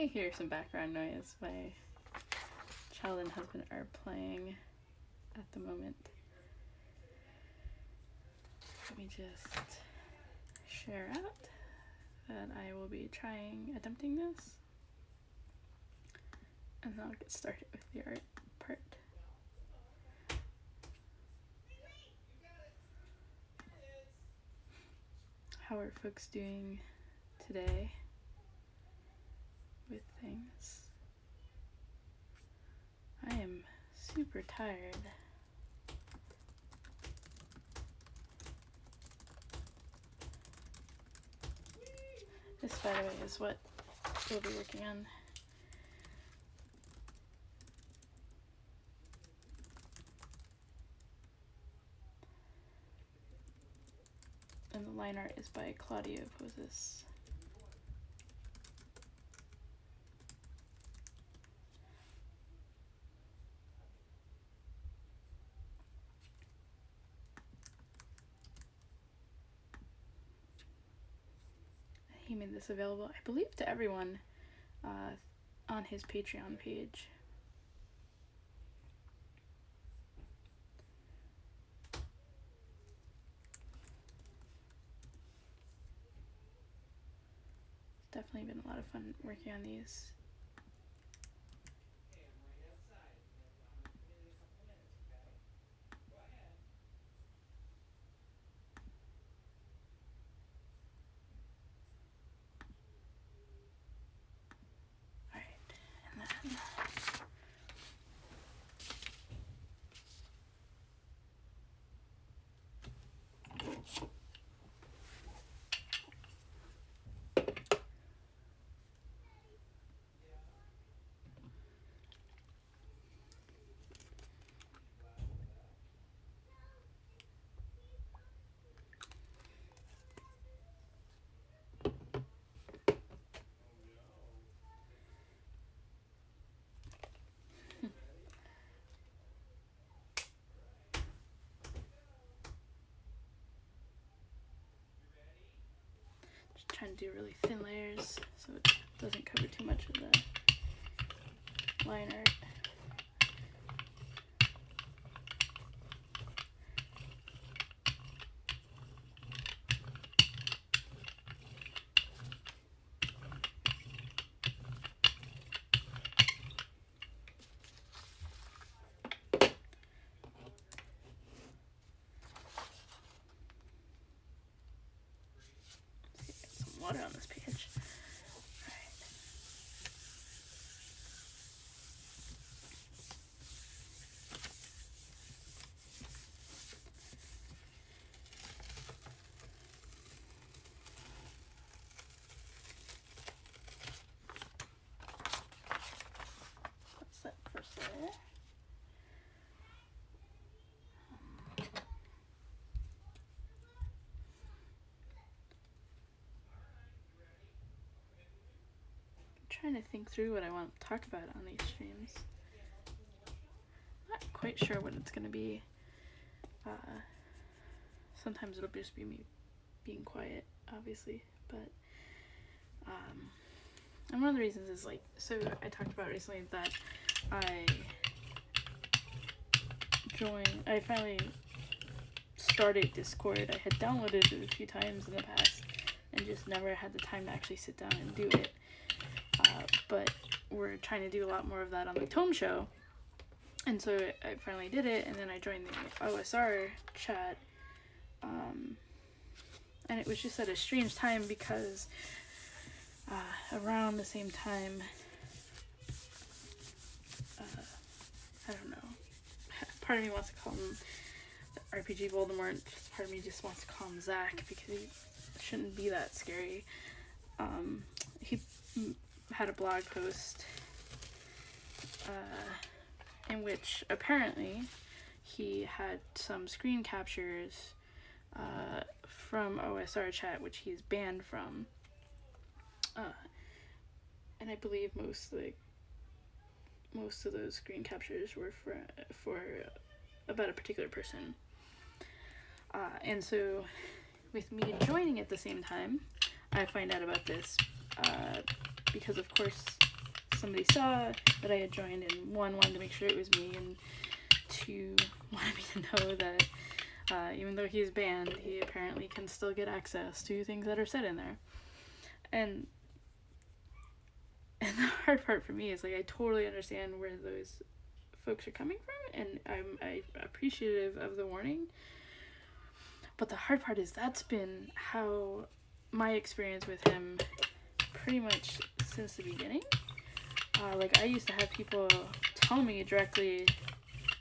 may hear some background noise. My child and husband are playing at the moment. Let me just share out that I will be attempting this. And then I'll get started with the art part. How are folks doing today with things? I am super tired. This, by the way, is what we'll be working on. And the line art is by Claudio Pozas. He made this available, I believe, to everyone on his Patreon page. Definitely been a lot of fun working on these. Trying to do really thin layers so it doesn't cover too much of the line art. Water on this page. Alright. That's that first layer. Trying to think through what I want to talk about on these streams. Not quite sure what it's going to be. Sometimes it'll just be me being quiet, obviously, but and one of the reasons is so I talked about recently that I finally started Discord. I had downloaded it a few times in the past and just never had the time to actually sit down and do it. But we're trying to do a lot more of that on the Tome Show. And so I finally did it, and then I joined the OSR chat. And it was just at a strange time because around the same time, I don't know, part of me wants to call him the RPG Voldemort, part of me just wants to call him Zach because he shouldn't be that scary. He had a blog post in which apparently he had some screen captures from OSR chat, which he's banned from, and I believe most of those screen captures were for about a particular person, and so with me joining at the same time, I find out about this because of course somebody saw that I had joined, and one, wanted to make sure it was me, and two, wanted me to know that even though he's banned, he apparently can still get access to things that are said in there. And the hard part for me is, like, I totally understand where those folks are coming from, and I'm appreciative of the warning. But the hard part is that's been how my experience with him pretty much since the beginning. Like, I used to have people tell me directly,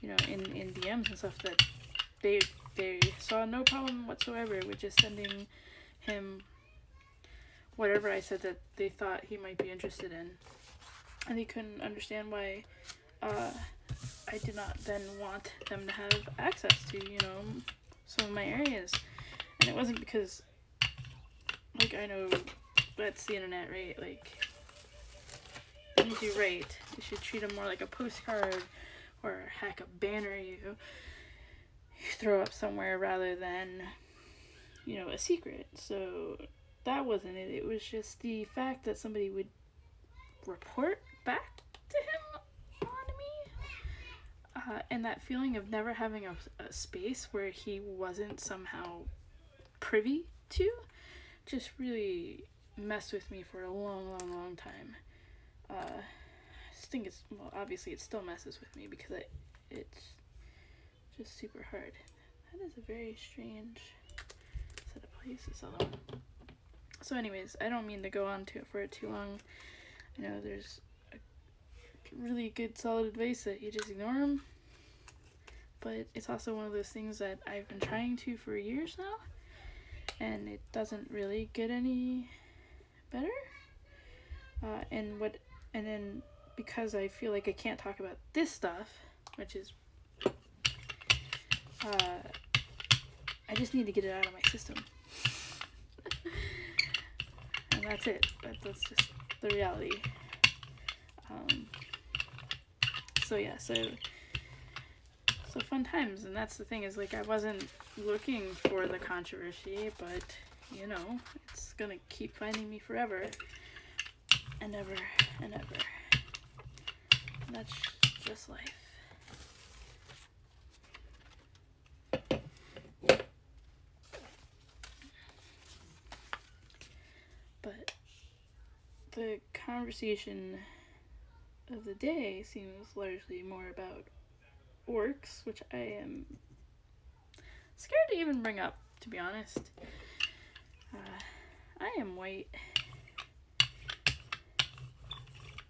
you know, in DMs and stuff, that they saw no problem whatsoever with just sending him whatever I said that they thought he might be interested in. And they couldn't understand why I did not then want them to have access to, you know, some of my areas. And it wasn't because, like, I know that's the internet, right? Like, things you write, you should treat them more like a postcard or heck, a banner you throw up somewhere rather than, you know, a secret. So that wasn't it. It was just the fact that somebody would report back to him on me, and that feeling of never having a space where he wasn't somehow privy to, just really messed with me for a long time. I just think it's, well, obviously it still messes with me because it's just super hard. That is a very strange set of places. So anyways, I don't mean to go on for it too long. I know there's a really good solid advice that you just ignore them, but it's also one of those things that I've been trying to for years now, and it doesn't really get any better. And then because I feel like I can't talk about this stuff, which is I just need to get it out of my system. And that's it. That's just the reality. So yeah, so fun times. And that's the thing, is, like, I wasn't looking for the controversy, but, you know, it's gonna keep finding me forever and ever and ever. And that's just life. But the conversation of the day seems largely more about orcs, which I am scared to even bring up, to be honest. I am white.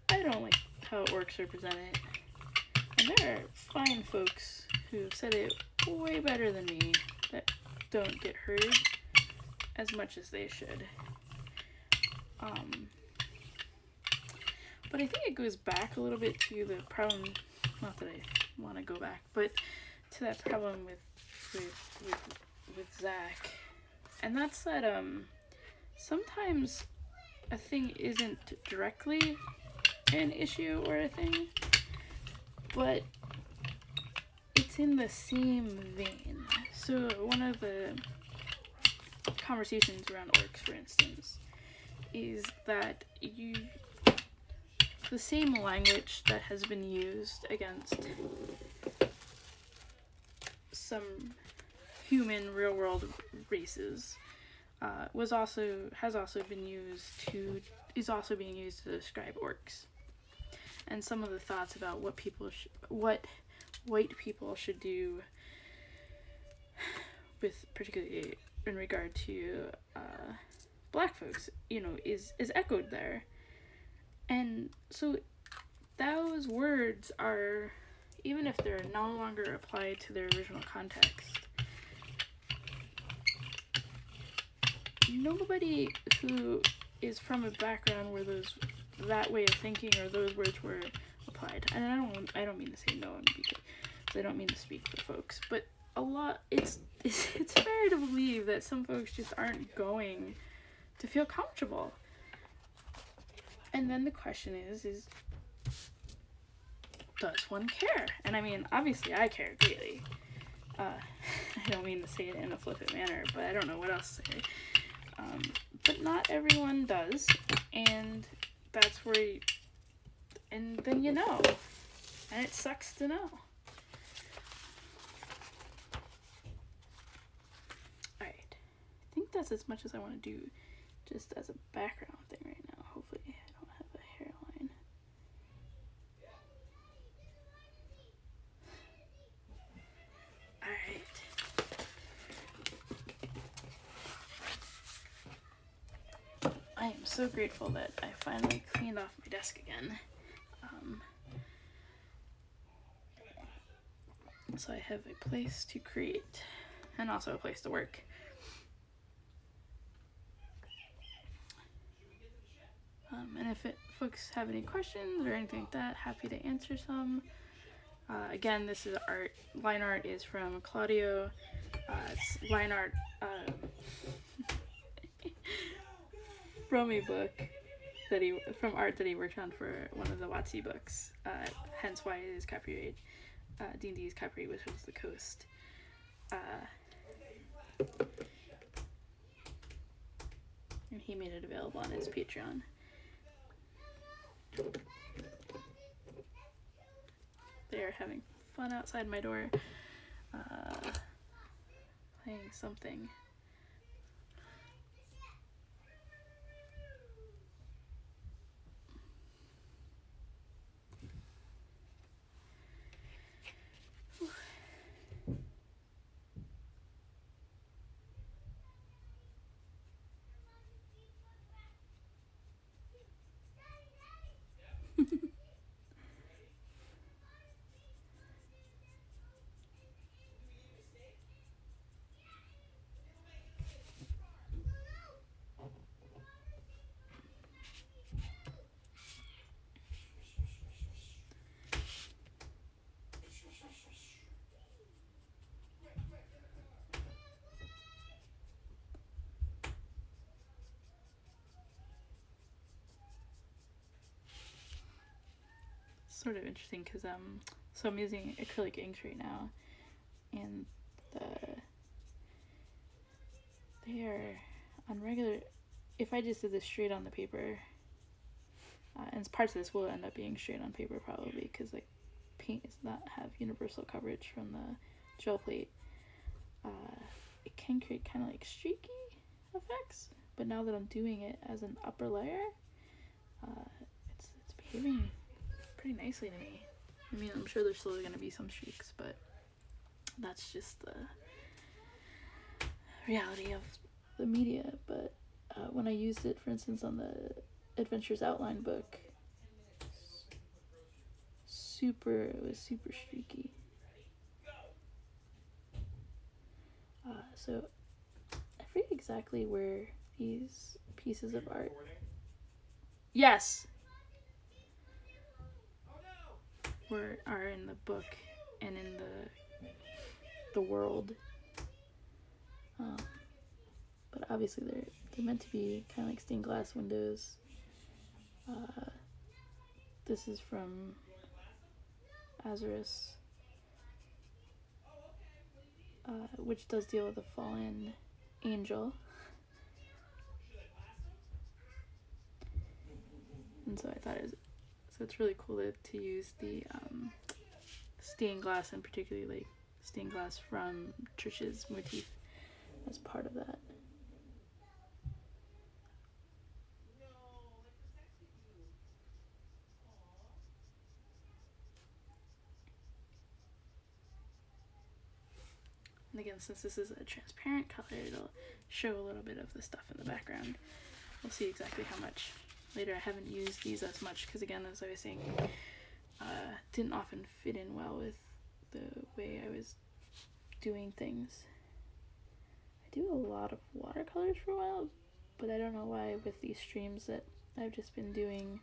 I don't like how orcs are presented. And there are fine folks who have said it way better than me that don't get heard as much as they should. But I think it goes back a little bit to the problem, not that I want to go back, but to that problem with Zach. And that's that sometimes a thing isn't directly an issue or a thing, but it's in the same vein. So one of the conversations around orcs, for instance, is that the same language that has been used against some human real world races is also being used to describe orcs. And some of the thoughts about what white people should do, with particularly in regard to black folks, you know, is echoed there. And so those words are, even if they're no longer applied to their original context, nobody who is from a background where that way of thinking or those words were applied, and I don't mean to say no one, because I don't mean to speak for folks, but a lot, it's fair to believe that some folks just aren't going to feel comfortable. And then the question is does one care? And I mean, obviously I care greatly. I don't mean to say it in a flippant manner, but I don't know what else to say. But not everyone does, and that's where and then you know. And it sucks to know. Alright. I think that's as much as I want to do just as a background thing right now. Hopefully I don't have a hairline. Alright. I am so grateful that I finally cleaned off my desk again. So I have a place to create and also a place to work. And if folks have any questions or anything like that, happy to answer some. Again, this is art. Line art is from Claudio. It's line art from a book from art that he worked on for one of the WotC books. Hence why it is copyright. D&D is copyright, which was the Coast. And he made it available on his Patreon. They're having fun outside my door, playing something. Sort of interesting because so I'm using acrylic inks right now, and they are on regular. If I just did this straight on the paper, and parts of this will end up being straight on paper probably because like paint does not have universal coverage from the gel plate. It can create kind of like streaky effects, but now that I'm doing it as an upper layer, it's behaving pretty nicely to me. I mean, I'm sure there's still going to be some streaks, but that's just the reality of the media. But when I used it, for instance, on the Adventures Outline book, it was super streaky. So I forget exactly where these pieces of art. Yes. Are in the book and in the world, but obviously they're meant to be kind of like stained glass windows. This is from Azarus, which does deal with a fallen angel, and so I thought it's really cool to use the stained glass, and particularly like stained glass from Trisha's motif as part of that. And again, since this is a transparent color, it'll show a little bit of the stuff in the background. We'll see exactly how much later. I haven't used these as much because, again, as I was saying, didn't often fit in well with the way I was doing things. I do a lot of watercolors for a while, but I don't know why with these streams that I've just been doing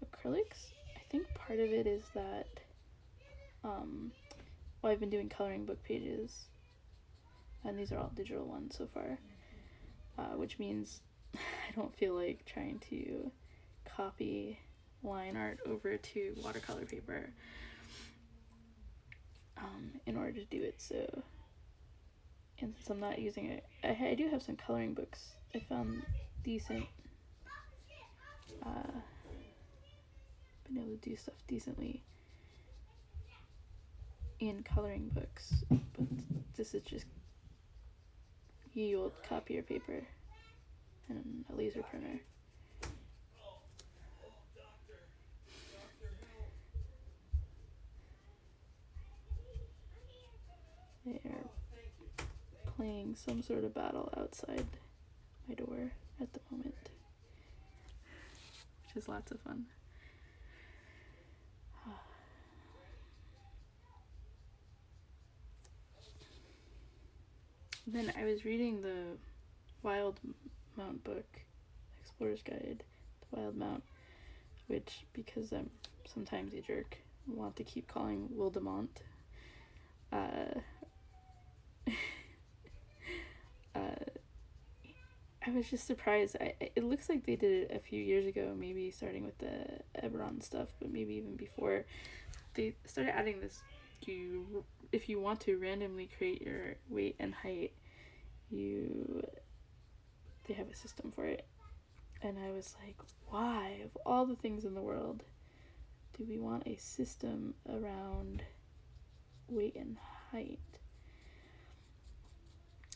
acrylics. I think part of it is that I've been doing coloring book pages, and these are all digital ones so far, which means I don't feel like trying to copy line art over to watercolor paper in order to do it. So, and since I'm not using it, I do have some coloring books I found decent, but been able to do stuff decently in coloring books, but this is just ye old copier paper and a laser printer. They are playing some sort of battle outside my door at the moment, which is lots of fun. Then I was reading the Wild Mount book, Explorer's Guide to Wild Mount, which, because I'm sometimes a jerk, want to keep calling Wildemont. I was just surprised. It looks like they did it a few years ago, maybe starting with the Eberron stuff, but maybe even before. They started adding this, if you want to randomly create your weight and height, they have a system for it. And I was like, why, of all the things in the world, do we want a system around weight and height?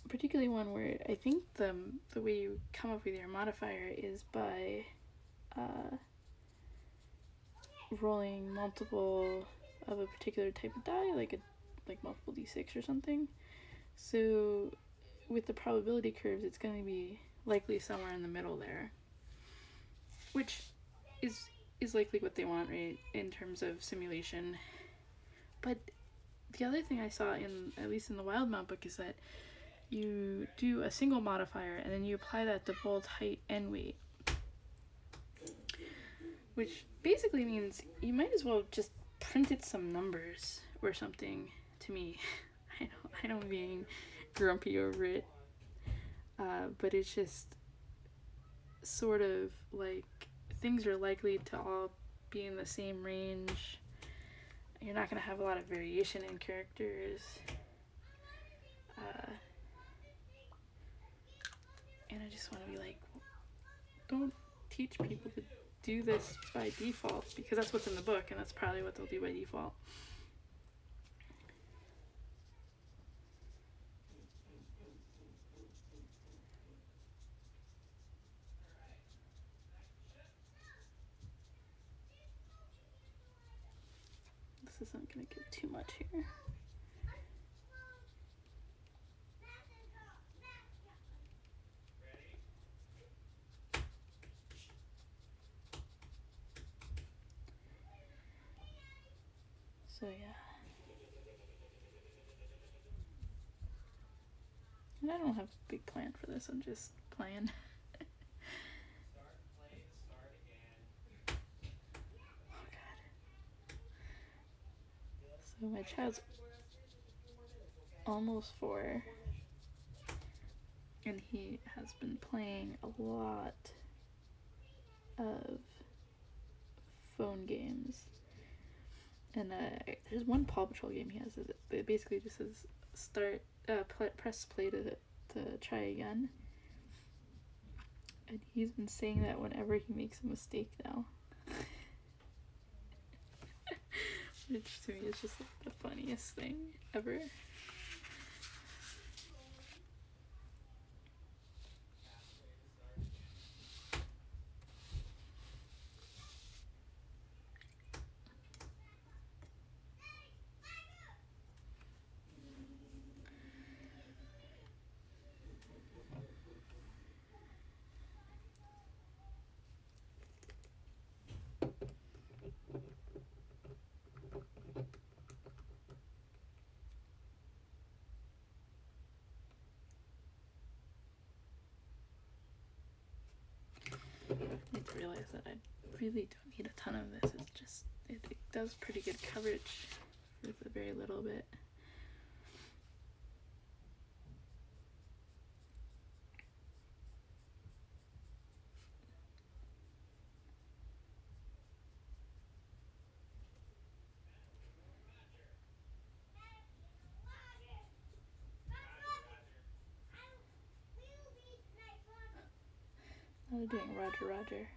Particularly one where I think the way you come up with your modifier is by rolling multiple of a particular type of die, like multiple d6 or something. So with the probability curves, it's going to be likely somewhere in the middle there, which is likely what they want, right, in terms of simulation. But the other thing I saw, at least in the Wild Mount book, is that you do a single modifier and then you apply that to both height and weight, which basically means you might as well just print it some numbers or something. To me, I know I'm being grumpy over it, but it's just sort of like things are likely to all be in the same range. You're not going to have a lot of variation in characters. And I just want to be like, don't teach people to do this by default, because that's what's in the book, and that's probably what they'll do by default. This isn't going to give too much here. So yeah. And I don't have a big plan for this, I'm just playing. Oh god. So my child's almost 4, and he has been playing a lot of phone games. And there's one Paw Patrol game he has. It basically just says press play to try again. And he's been saying that whenever he makes a mistake now. Which to me is just like the funniest thing ever. I need to realize that I really don't need a ton of this. It's just, it does pretty good coverage for the very little bit. Now they're doing Roger Roger.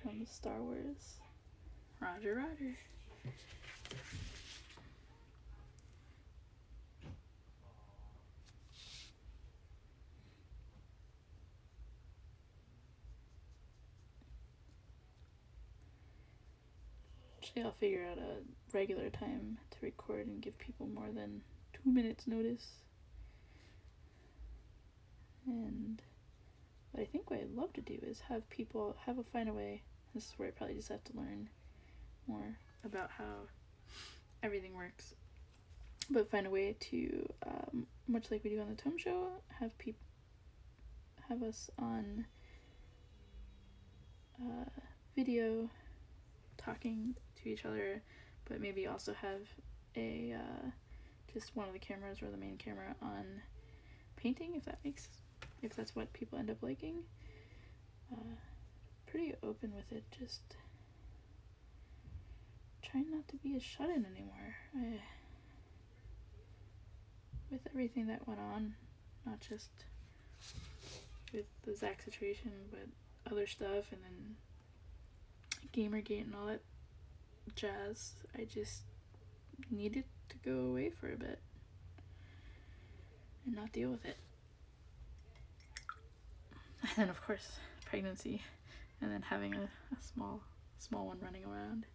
from Star Wars. Roger, roger. Actually, I'll figure out a regular time to record and give people more than 2 minutes notice. And what I think what I'd love to do is have people find a way. This is where I probably just have to learn more about how everything works. But find a way to, much like we do on the Tome Show, have us on video talking to each other, but maybe also have a just one of the cameras or the main camera on painting, if that's what people end up liking. Pretty open with it, just trying not to be a shut-in anymore. With everything that went on, not just with the Zach situation, but other stuff, and then Gamergate and all that jazz, I just needed to go away for a bit and not deal with it. And then of course pregnancy, and then having a small one running around.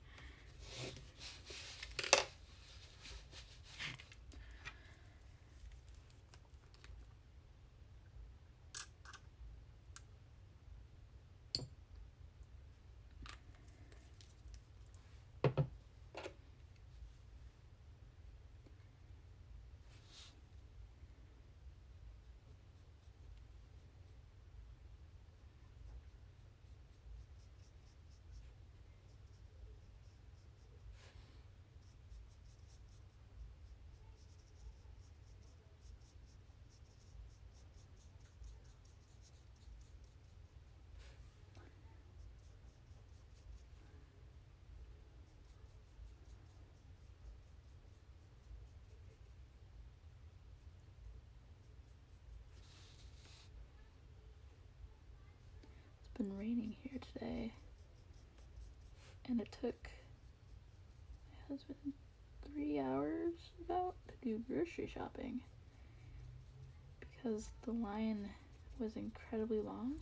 It's been raining here today, and it took my husband 3 hours about to do grocery shopping because the line was incredibly long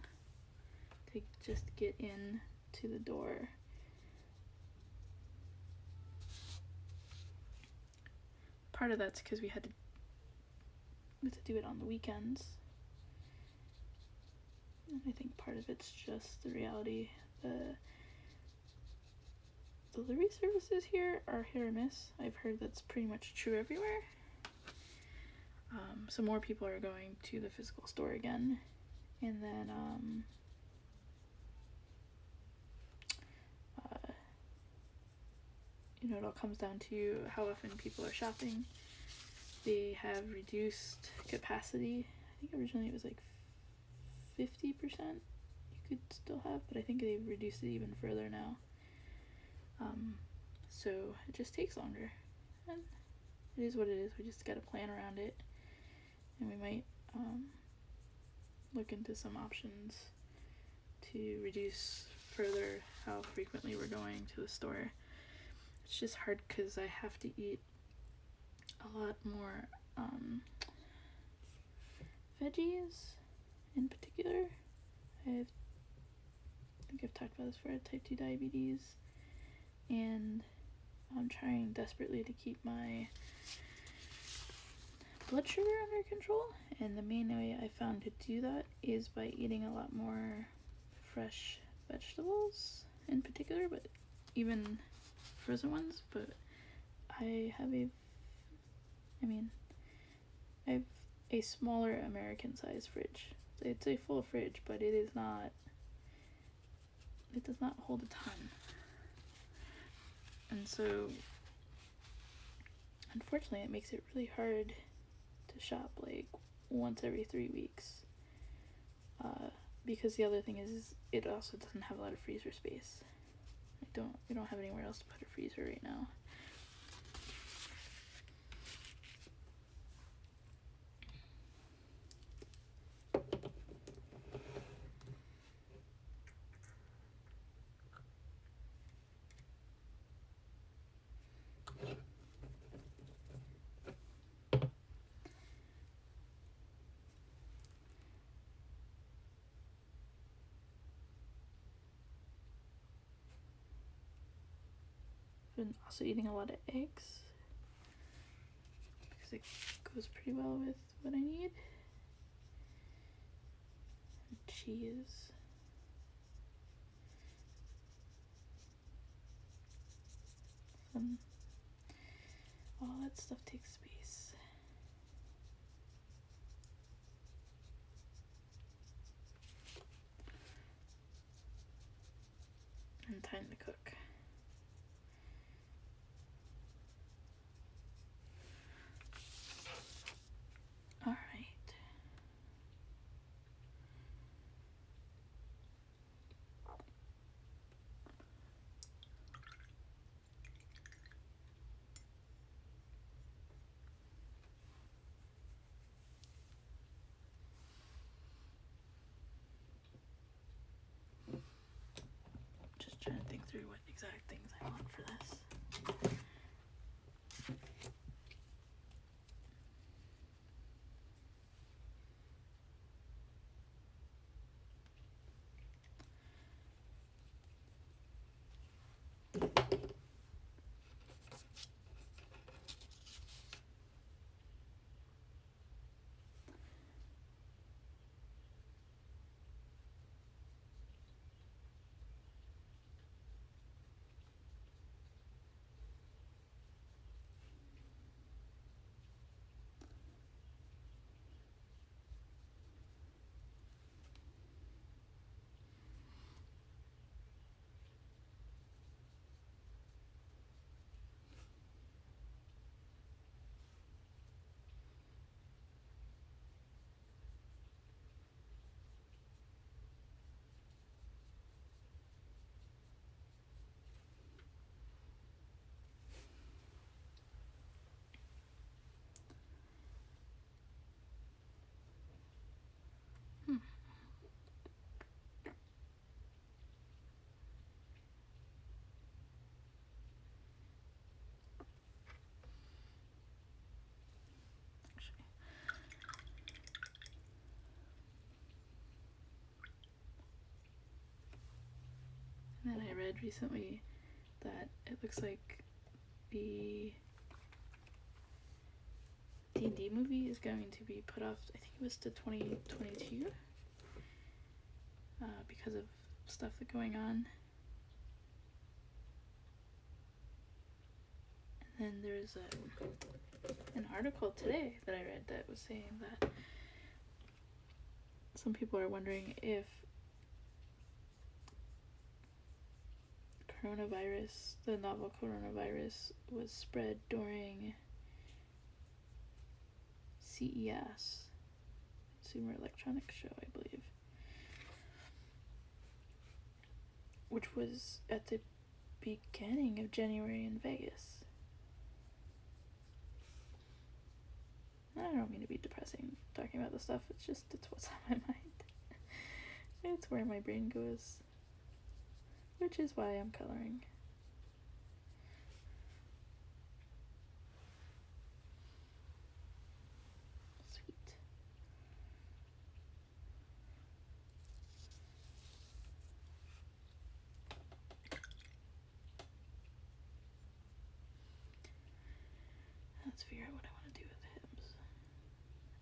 to just get in to the door. Part of that's because we had to do it on the weekends. And I think part of it's just the reality. The delivery services here are hit or miss. I've heard that's pretty much true everywhere. So more people are going to the physical store again. And then it all comes down to how often people are shopping. They have reduced capacity. I think originally it was like 50% you could still have, but I think they've reduced it even further now. So it just takes longer, and it is what it is. We just gotta plan around it, and we might look into some options to reduce further how frequently we're going to the store. It's just hard because I have to eat a lot more veggies in particular. I think I've talked about this before. I have type 2 diabetes, and I'm trying desperately to keep my blood sugar under control, and the main way I found to do that is by eating a lot more fresh vegetables in particular, but even frozen ones. But I have a smaller American size fridge. It's a full fridge, but it does not hold a ton. And so unfortunately it makes it really hard to shop like once every 3 weeks. Because the other thing is it also doesn't have a lot of freezer space. We don't have anywhere else to put a freezer right now. been also eating a lot of eggs because it goes pretty well with what I need. And cheese. All that stuff takes space. And time to cook. All right. Just trying to think through what exact things I want for this. And then I read recently that it looks like the D&D movie is going to be put off, I think it was to 2022, because of stuff that's going on. And then there's an article today that I read that was saying that some people are wondering if coronavirus, the novel coronavirus, was spread during CES, Consumer Electronics Show, I believe, which was at the beginning of January in Vegas. I don't mean to be depressing talking about this stuff, it's what's on my mind. It's where my brain goes, which is why I'm coloring. Sweet. Let's figure out what I want to do with Him's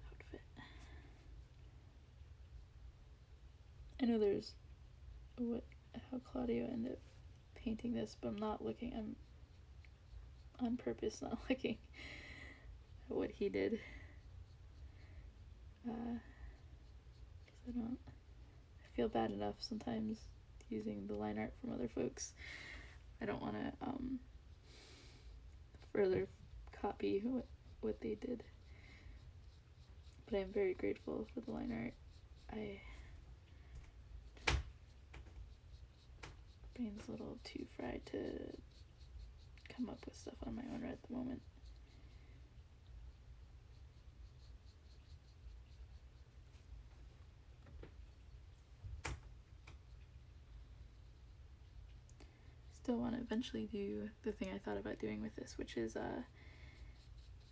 outfit. I know there's how Claudio ended up painting this, but I'm on purpose not looking at what he did. Because I feel bad enough sometimes using the line art from other folks. I don't want to further copy what they did. But I'm very grateful for the line art. Brain's a little too fried to come up with stuff on my own right at the moment. Still want to eventually do the thing I thought about doing with this, which is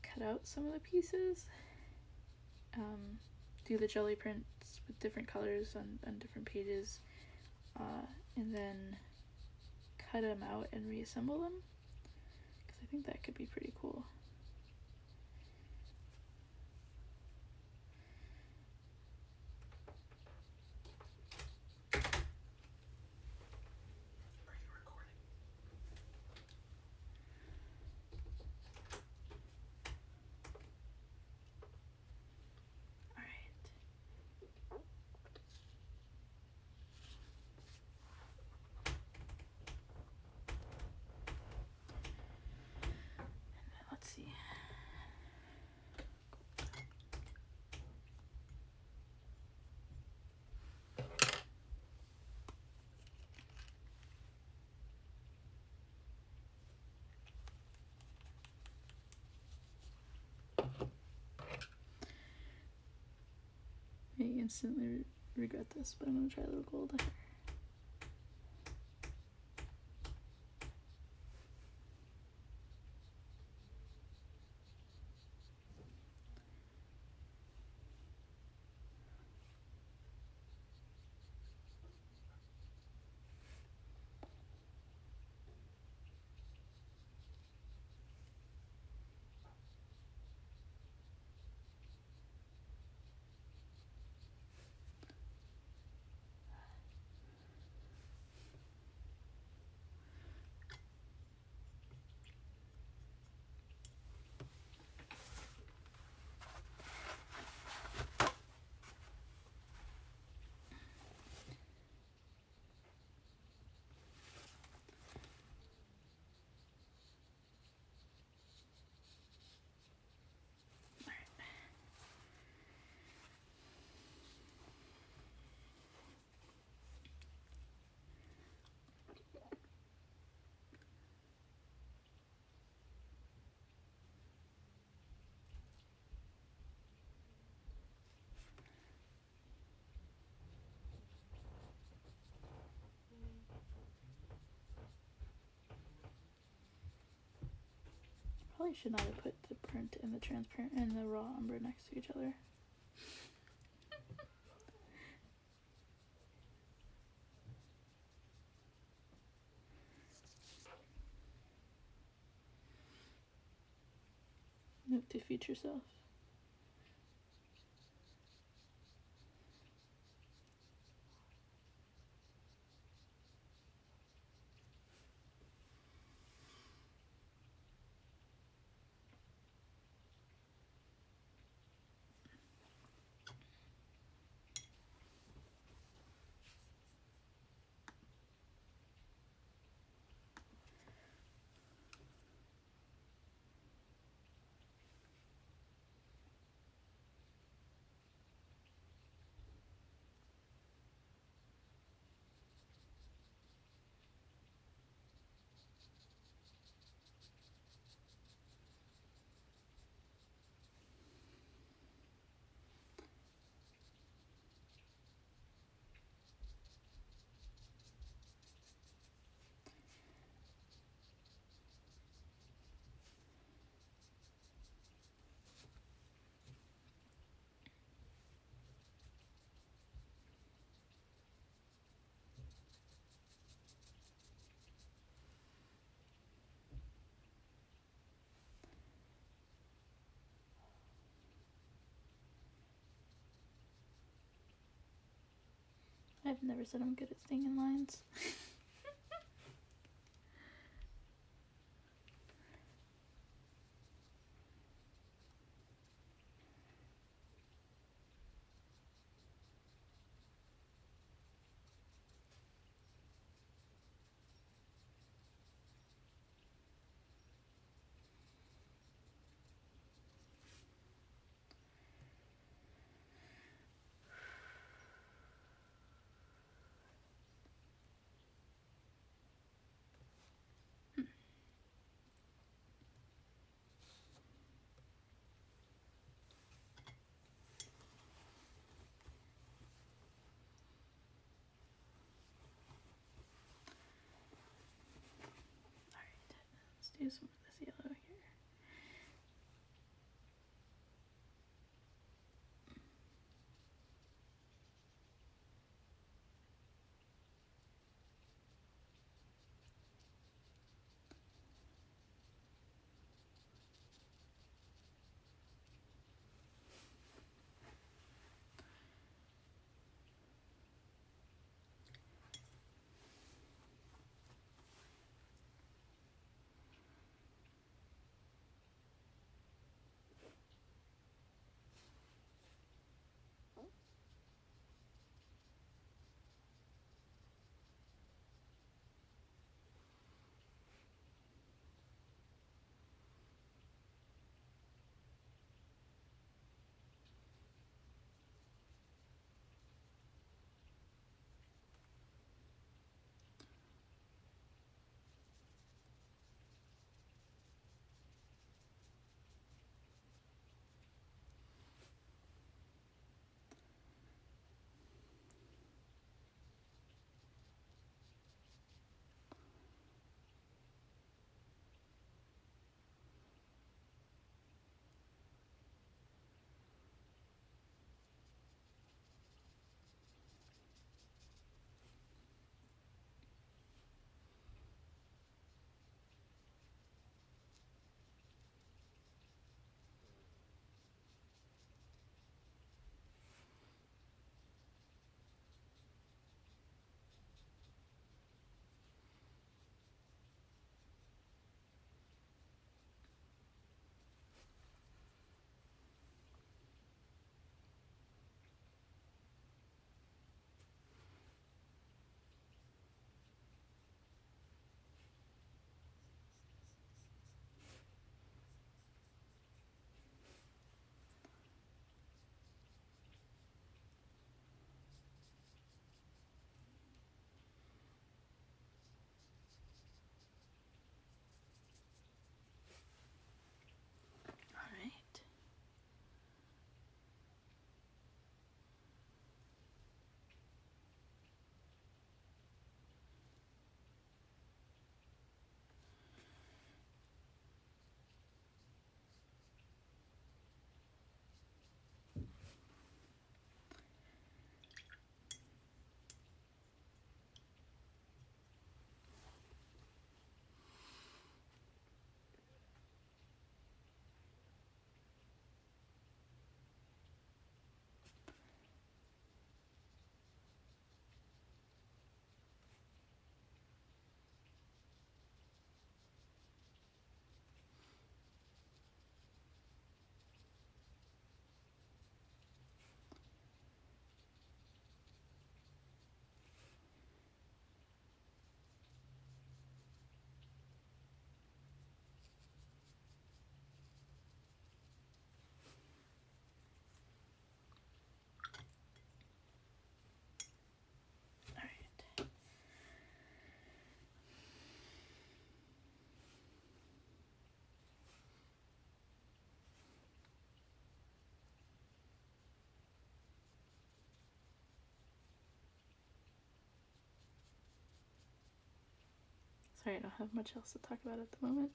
cut out some of the pieces, do the jelly prints with different colors on different pages, and then cut them out and reassemble them. think that could be pretty cool. Let's see. I instantly regret this, but I'm gonna try a little gold. Probably should not have put the burnt and the transparent and the raw umber next to each other. Note to future self. I've never said I'm good at staying in lines. Do some of this yellow here. Sorry, I don't have much else to talk about at the moment.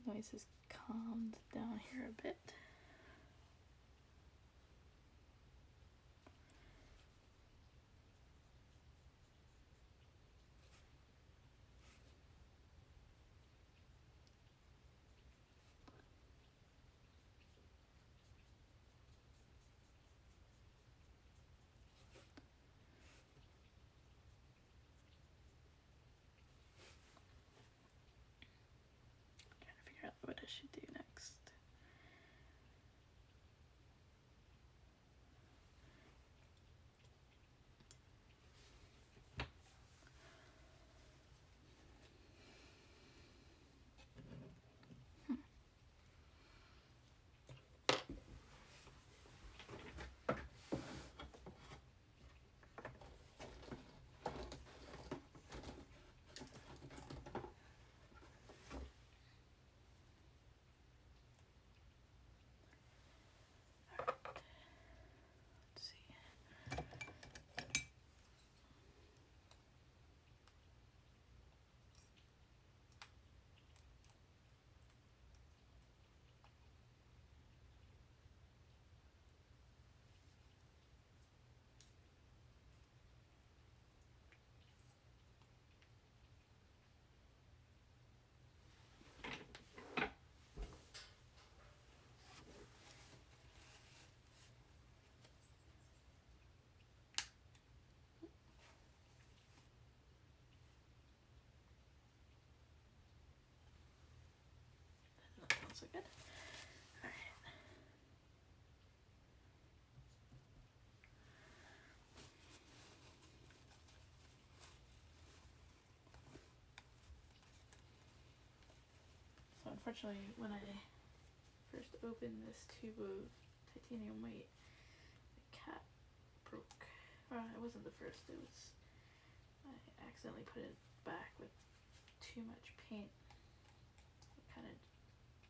Noise has calmed down here a bit. What I should do next. So good. Alright. So unfortunately, when I first opened this tube of titanium white, the cap broke. Well, it wasn't the first, it was, I accidentally put it back with too much paint. It kind of,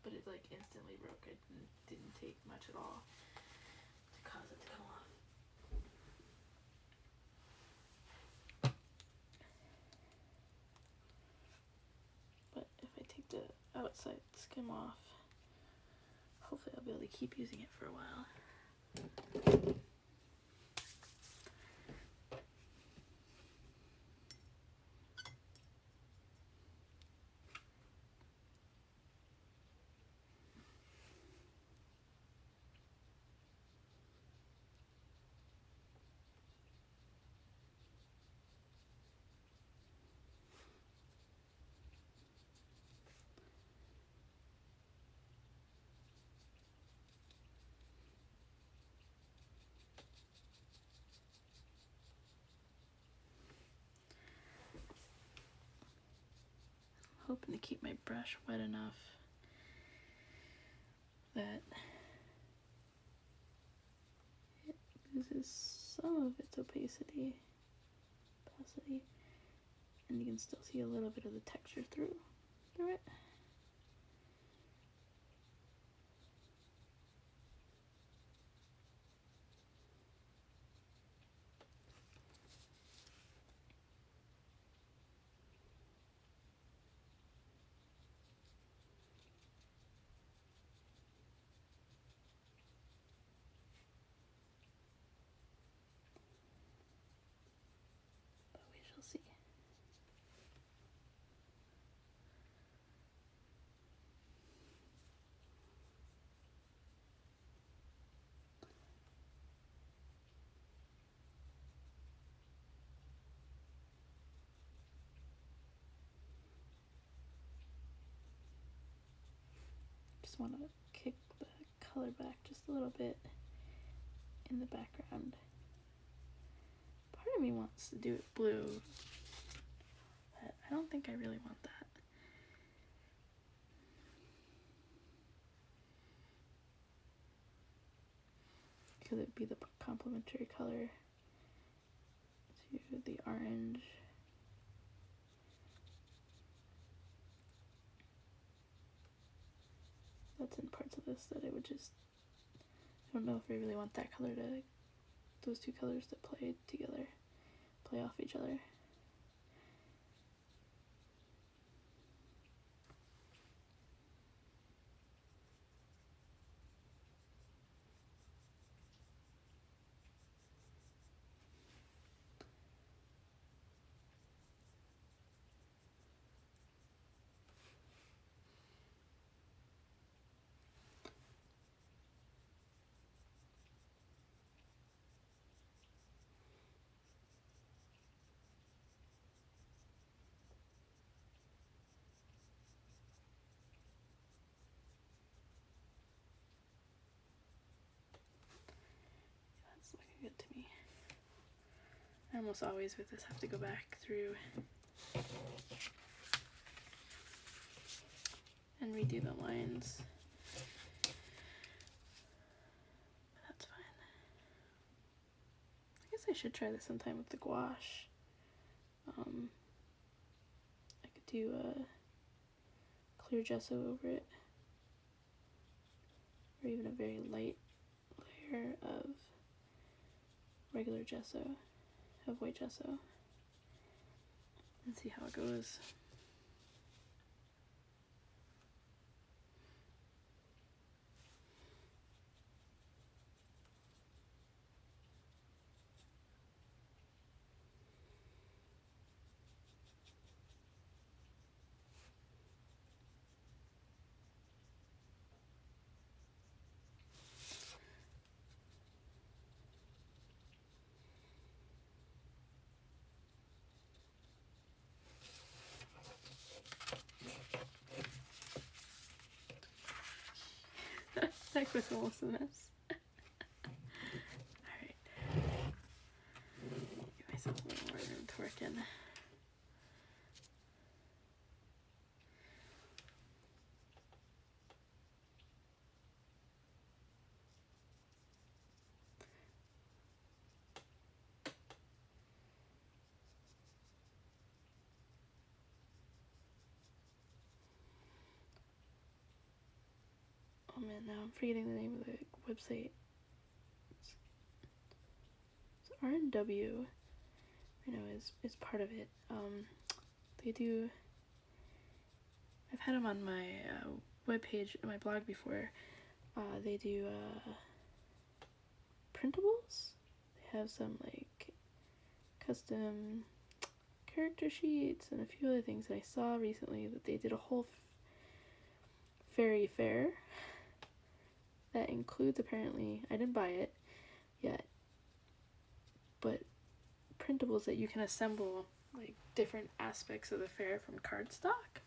but it like instantly broke. It didn't take much at all to cause it to come off. But if I take the outside skim off, hopefully I'll be able to keep using it for a while. Hoping to keep my brush wet enough that it loses some of its opacity, and you can still see a little bit of the texture through it. But we shall see. Just want to kick the color back just a little bit in the background. Part of me wants to do it blue, but I don't think I really want that. Could it be the complementary color to the orange? That's in parts of this that I would just, I don't know if I really want that color to, those two colors to play together, play off each other. good to me. I almost always with this have to go back through and redo the lines. But that's fine. I guess I should try this sometime with the gouache. I could do a clear gesso over it, or even a very light layer of regular gesso, of white gesso, and see how it goes. That was almost a mess. Alright. Give myself a little more room to work in. Oh man, now I'm forgetting the name of the website. It's R&W, I know, is part of it. They do, I've had them on my webpage, my blog before. They do printables. They have some like custom character sheets and a few other things. And I saw recently that they did a whole fairy fair that includes, apparently, I didn't buy it yet, but printables that you can assemble like different aspects of the fair from cardstock.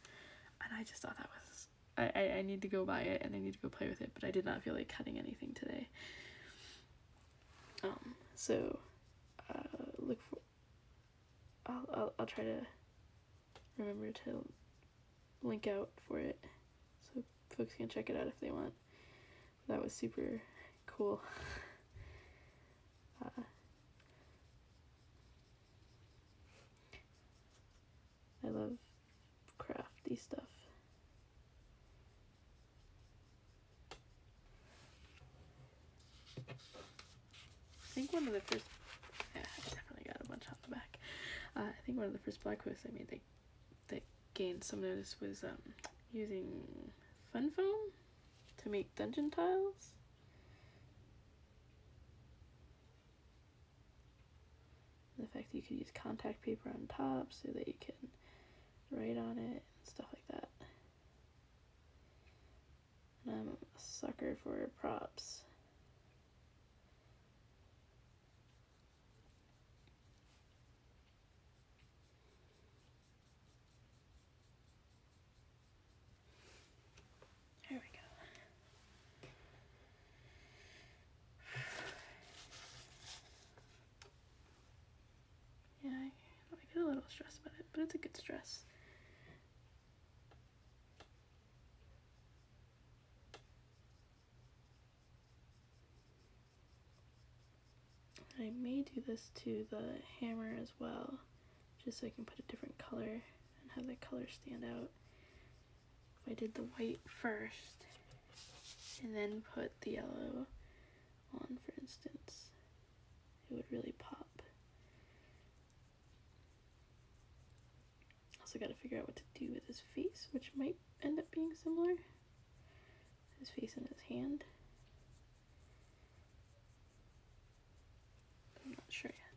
And I just thought that was, I need to go buy it and I need to go play with it, but I did not feel like cutting anything today. So look for, I'll try to remember to link out for it so folks can check it out if they want. That was super cool. I love crafty stuff. I think one of the first, yeah, I definitely got a bunch on the back. I think one of the first blog posts I made that gained some notice was using fun foam to make dungeon tiles. And the fact that you could use contact paper on top so that you can write on it and stuff like that. And I'm a sucker for props. There we go. Yeah, I get a little stressed about it, but it's a good stress. I may do this to the hammer as well, just so I can put a different color and have the color stand out. If I did the white first and then put the yellow on, for instance, it would really pop. Also got to figure out what to do with his face, which might end up being similar. His face and his hand. I'm not sure yet.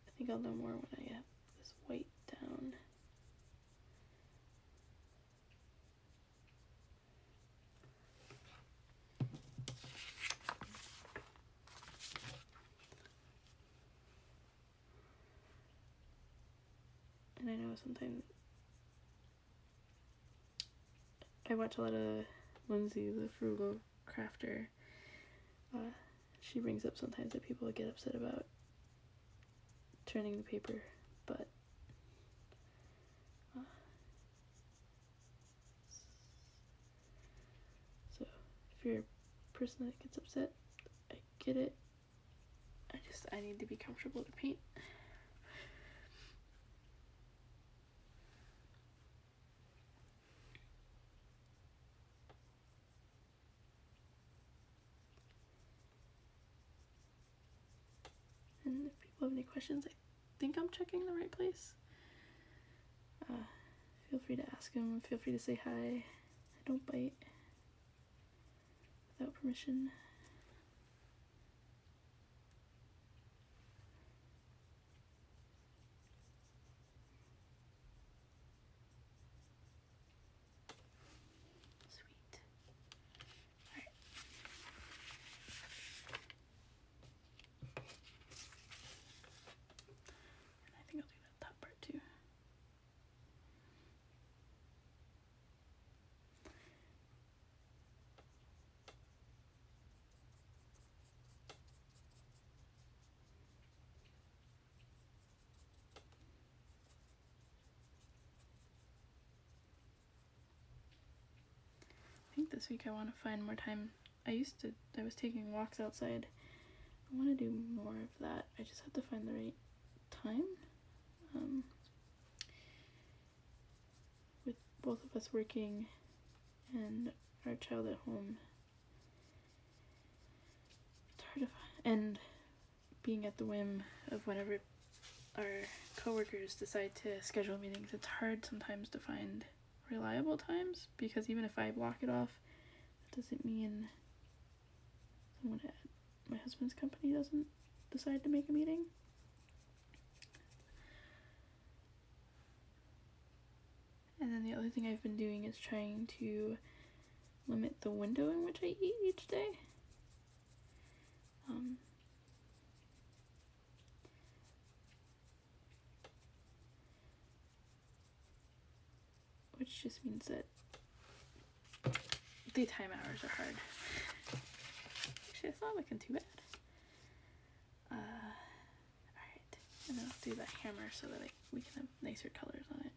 I think I'll know more when I have this white down. And I know sometimes I watch a lot of Lindsay, the frugal crafter. she brings up sometimes that people get upset about turning the paper, but so if you're a person that gets upset, I get it. I need to be comfortable to paint. And if people have any questions, I think I'm checking the right place. Feel free to ask them. Feel free to say hi. I don't bite without permission. Sweet. Alright. And I think I'll do that top part too. I think this week I want to find more time. I was taking walks outside. I want to do more of that. I just have to find the right time. With both of us working and our child at home, it's hard to find. And being at the whim of whenever our coworkers decide to schedule meetings, it's hard sometimes to find reliable times, because even if I block it off, that doesn't mean someone at my husband's company doesn't decide to make a meeting. And then the other thing I've been doing is trying to limit the window in which I eat each day. Which just means that daytime hours are hard. Actually, it's not looking too bad. Alright, and then I'll do the hammer so that we can have nicer colors on it.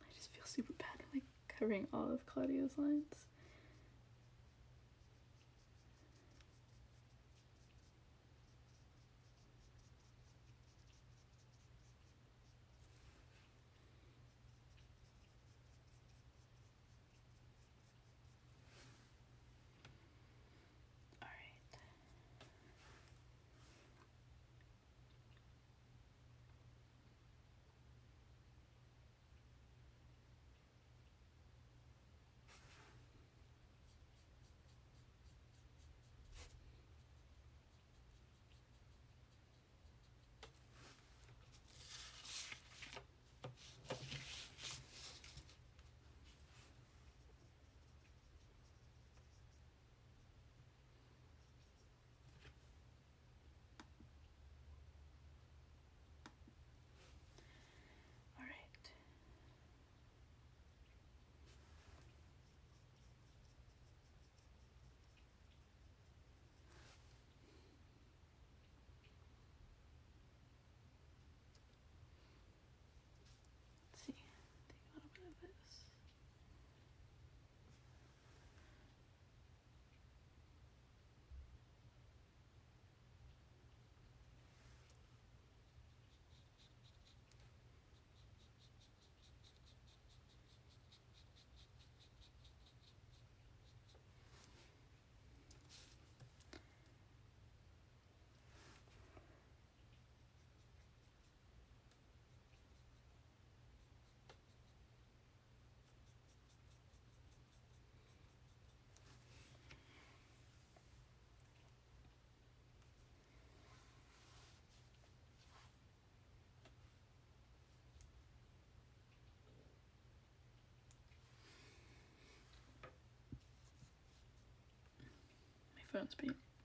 I just feel super bad, like, covering all of Claudio's lines.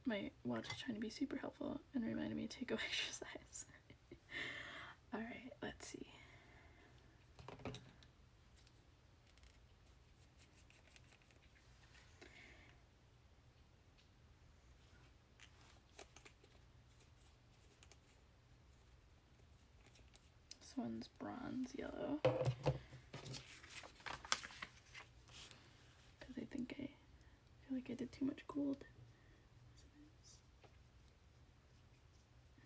my watch is trying to be super helpful and reminding me to go exercise. Alright, let's see. This one's bronze yellow. Because I feel like I did too much gold.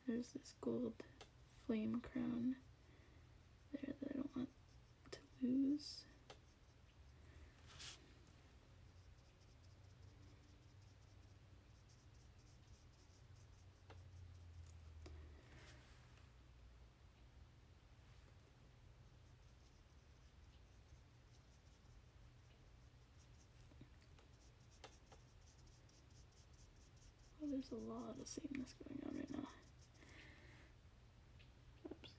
There's this gold flame crown there that I don't want to lose. Oh, there's a lot of sameness going on right now. Oops.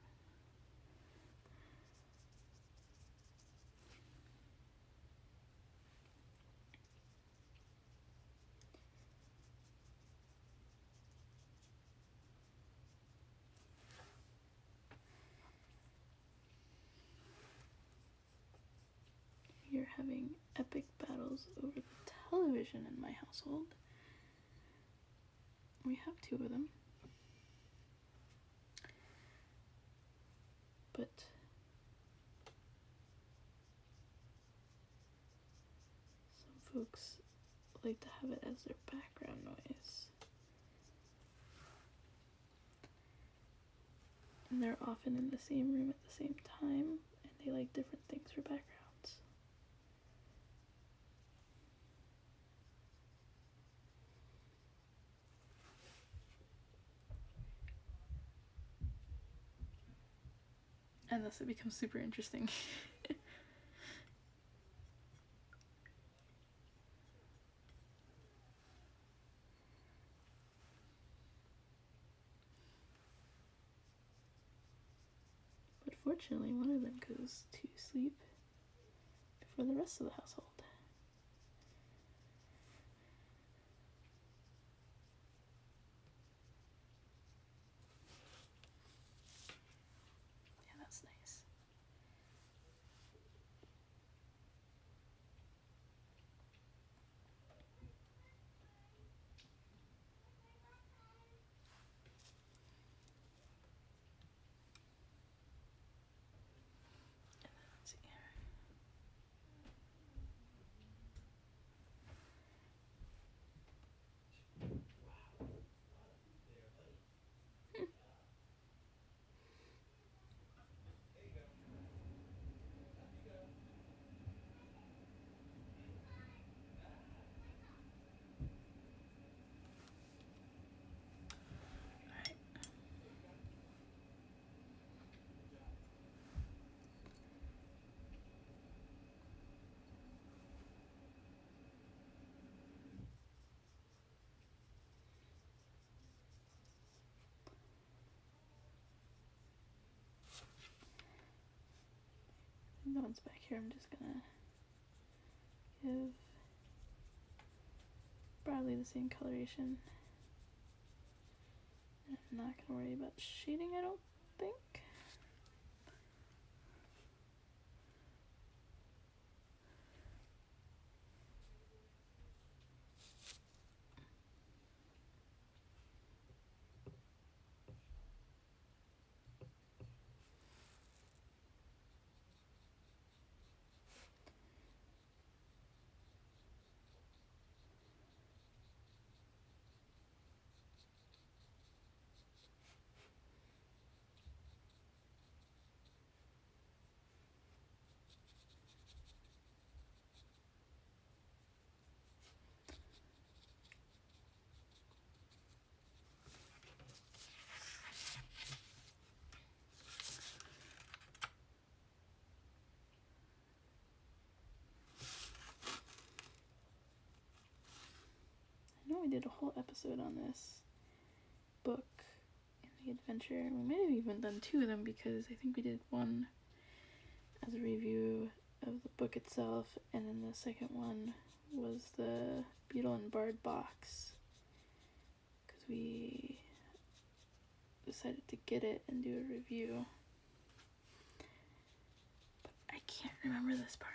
You're having epic battles over the television in my household. We have 2 of them. But some folks like to have it as their background noise. And they're often in the same room at the same time, and they like different things for backgrounds. And thus it becomes super interesting. But fortunately, one of them goes to sleep before the rest of the household. Yeah, that's nice. Let's see. And that one's back here. I'm just gonna give broadly the same coloration. I'm not gonna worry about shading, I don't think. I know we did a whole episode on this book and the adventure. We might have even done 2 of them because I think we did one as a review of the book itself, and then the second one was the Beetle and Bard box. we decided to get it and do a review. But I can't remember this part.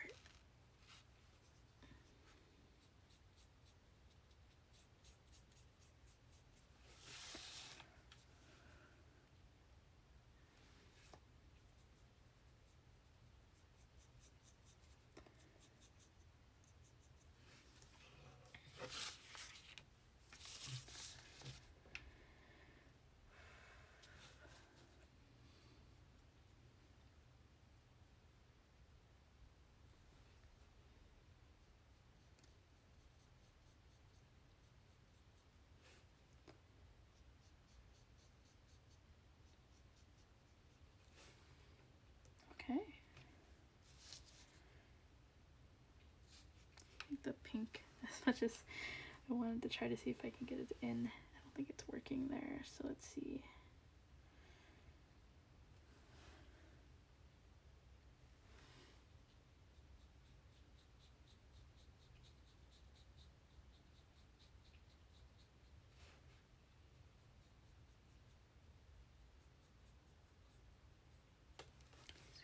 Okay. I think the pink, as much as I wanted to try to see if I can get it in, I don't think it's working there. So let's see.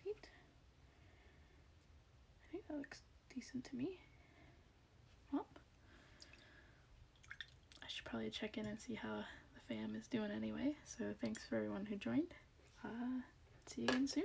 Sweet. I think that looks decent to me. Well, I should probably check in and see how the fam is doing anyway. So thanks for everyone who joined. See you again soon.